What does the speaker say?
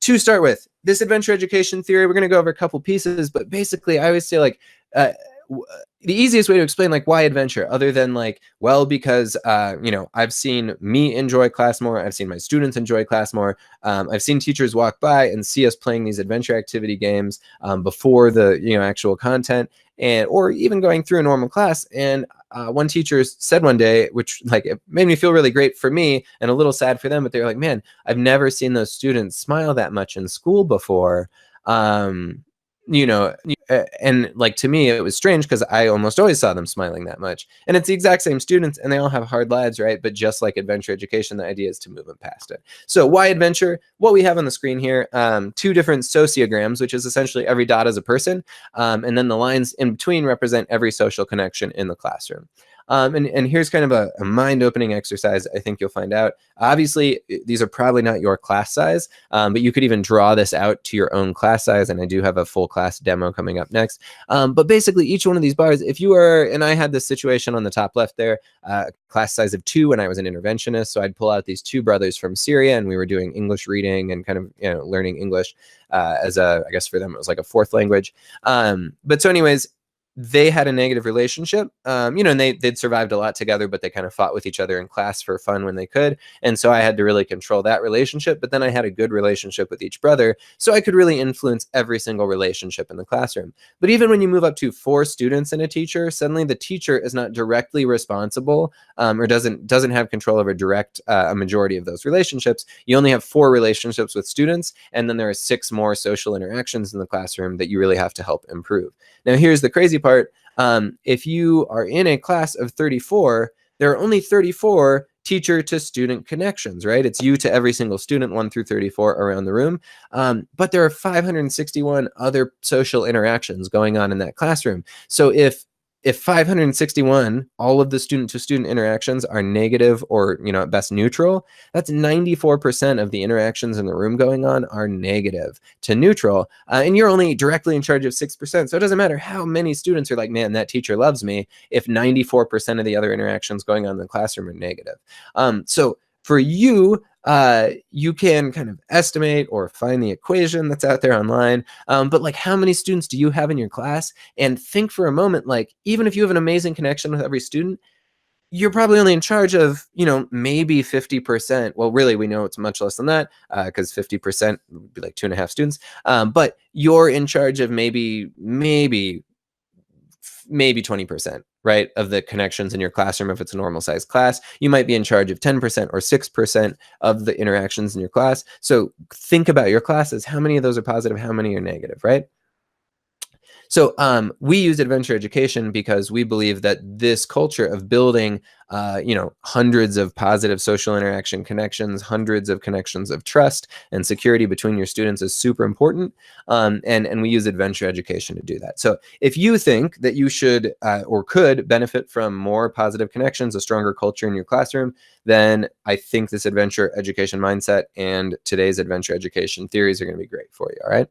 to start with, this adventure education theory, we're going to go over a couple pieces, but basically I always say like, the easiest way to explain like why adventure, other than like, well, because I've seen me enjoy class more, I've seen my students enjoy class more, I've seen teachers walk by and see us playing these adventure activity games before the actual content, and or even going through a normal class. And one teacher said one day, which like it made me feel really great for me and a little sad for them, but they're like, man, I've never seen those students smile that much in school before. And like, to me, it was strange because I almost always saw them smiling that much. And it's the exact same students and they all have hard lives, right? But just like adventure education, the idea is to move them past it. So why adventure? What we have on the screen here, two different sociograms, which is essentially every dot is a person. And then the lines in between represent every social connection in the classroom. And here's kind of a mind-opening exercise I think you'll find out. Obviously, these are probably not your class size, but you could even draw this out to your own class size, and I do have a full class demo coming up next. But basically, each one of these bars, if you are, and I had this situation on the top left there, class size of 2 when I was an interventionist, so I'd pull out these 2 brothers from Syria, and we were doing English reading and kind of learning English as I guess for them it was like a 4th language. But so anyways, they had a negative relationship, and they'd survived a lot together, but they kind of fought with each other in class for fun when they could. And so I had to really control that relationship, but then I had a good relationship with each brother, so I could really influence every single relationship in the classroom. But even when you move up to 4 students and a teacher, suddenly the teacher is not directly responsible or doesn't have control over a majority of those relationships. You only have 4 relationships with students, and then there are 6 more social interactions in the classroom that you really have to help improve. Now, here's the crazy part. If you are in a class of 34, there are only 34 teacher to student connections, right? It's you to every single student, 1 through 34 around the room. But there are 561 other social interactions going on in that classroom. So if 561, all of the student to student interactions are negative or, at best neutral, that's 94% of the interactions in the room going on are negative to neutral. And you're only directly in charge of 6%. So it doesn't matter how many students are like, man, that teacher loves me, if 94% of the other interactions going on in the classroom are negative. So for you, you can kind of estimate or find the equation that's out there online. But like, how many students do you have in your class? And think for a moment, like, even if you have an amazing connection with every student, you're probably only in charge of, maybe 50%. Well, really, we know it's much less than that, because 50% would be like 2.5 students. But you're in charge of maybe 20%, right, of the connections in your classroom. If it's a normal sized class, you might be in charge of 10% or 6% of the interactions in your class. So think about your classes. How many of those are positive? How many are negative, right? So we use adventure education because we believe that this culture of building, hundreds of positive social interaction connections, hundreds of connections of trust and security between your students is super important. And we use adventure education to do that. So if you think that you should or could benefit from more positive connections, a stronger culture in your classroom, then I think this adventure education mindset and today's adventure education theories are going to be great for you. All right.